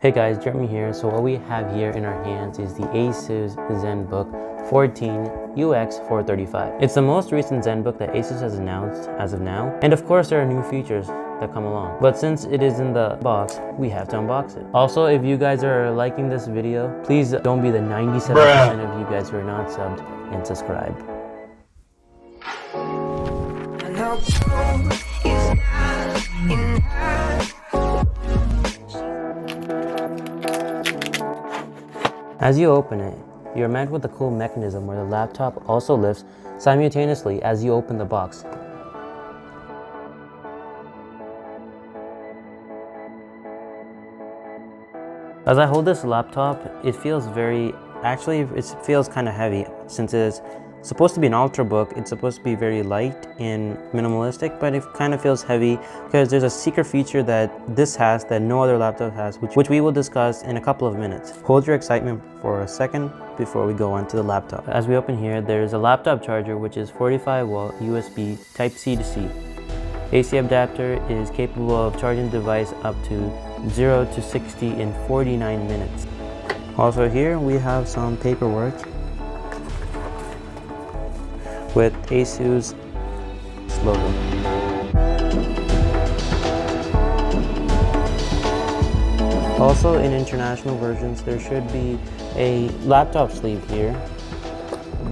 Hey guys, Jeremy here. So what we have here in our hands is the Asus Zenbook 14 UX435. It's the most recent Zenbook that Asus has announced as of now. And of course there are new features that come along. But since it is in the box, we have to unbox it. Also, if you guys are liking this video, please don't be the 97% of you guys who are not subbed and subscribe. As you open it, you're met with a cool mechanism where the laptop also lifts simultaneously as you open the box. As I hold this laptop, it feels it feels kind of heavy since it's supposed to be an ultrabook. It's supposed to be very light and minimalistic, but it kind of feels heavy because there's a secret feature that this has that no other laptop has, which we will discuss in a couple of minutes. Hold your excitement for a second before we go on to the laptop. As we open here, there's a laptop charger which is 45 watt USB type C to C. AC adapter is capable of charging the device up to 0 to 60 in 49 minutes. Also here we have some paperwork with Asus logo. Also in international versions there should be a laptop sleeve here,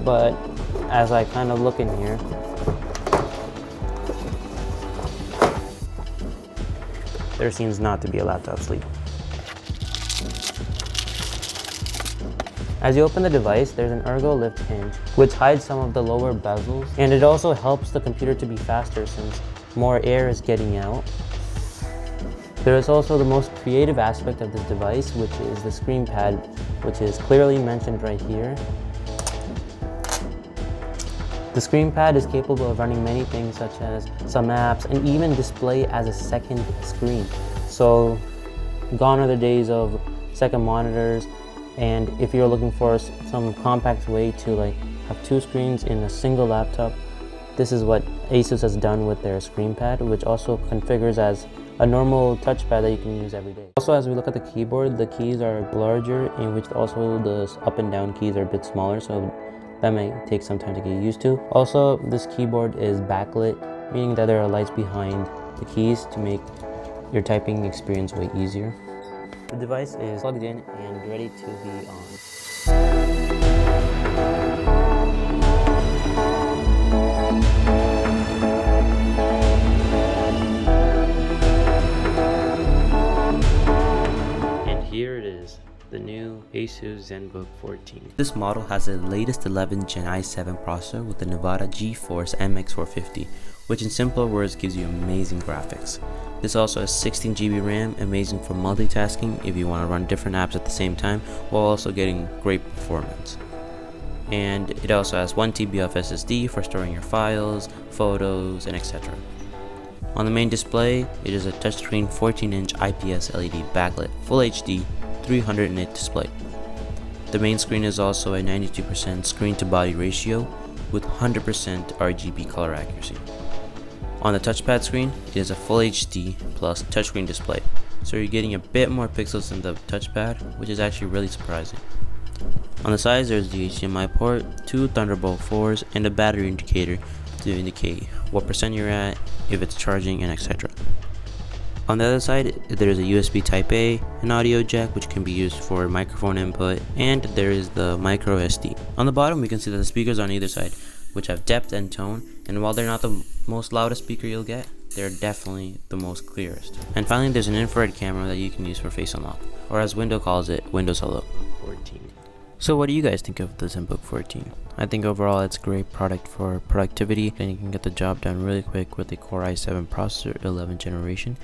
but as I kind of look in here, there seems not to be a laptop sleeve. As you open the device, there's an ergo lift hinge which hides some of the lower bezels, and it also helps the computer to be faster since more air is getting out. There is also the most creative aspect of this device, which is the screen pad, which is clearly mentioned right here. The screen pad is capable of running many things such as some apps and even display as a second screen. So gone are the days of second monitors. And if you're looking for some compact way to have two screens in a single laptop, this is what Asus has done with their screen pad, which also configures as a normal touchpad that you can use every day. Also, as we look at the keyboard, the keys are larger, in which also the up and down keys are a bit smaller, so that may take some time to get used to. Also, this keyboard is backlit, meaning that there are lights behind the keys to make your typing experience way easier. The device is plugged in and ready to be on. And here it is, the new Asus Zenbook 14. This model has the latest 11th Gen i7 processor with the Nevada GeForce MX450, which in simple words gives you amazing graphics. This also has 16 GB RAM, amazing for multitasking if you want to run different apps at the same time while also getting great performance. And it also has 1 TB of SSD for storing your files, photos, and etc. On the main display, it is a touchscreen 14-inch IPS LED backlit Full HD 300 nit display. The main screen is also a 92% screen-to-body ratio with 100% RGB color accuracy. On the touchpad screen, it is a Full HD plus touchscreen display, so you're getting a bit more pixels in the touchpad, which is actually really surprising. On the sides, there's the HDMI port, 2 Thunderbolt 4s, and a battery indicator to indicate what percent you're at, if it's charging, and etc. On the other side, there's a USB Type A, an audio jack which can be used for microphone input, and there is the micro SD. On the bottom, we can see that the speakers on either side, which have depth and tone, and while they're not the most loudest speaker you'll get, they're definitely the most clearest. And finally, there's an infrared camera that you can use for face unlock, or as Windows calls it, Windows Hello 14. So what do you guys think of the Zenbook 14? I think overall it's a great product for productivity, and you can get the job done really quick with a Core i7 processor, 11th generation.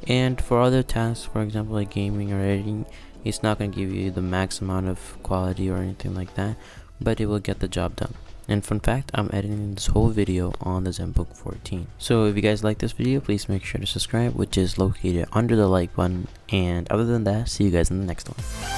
And for other tasks, for example like gaming or editing, it's not going to give you the max amount of quality or anything like that, but it will get the job done. And fun fact, I'm editing this whole video on the Zenbook 14. So if you guys like this video, please make sure to subscribe, which is located under the like button. And other than that, see you guys in the next one.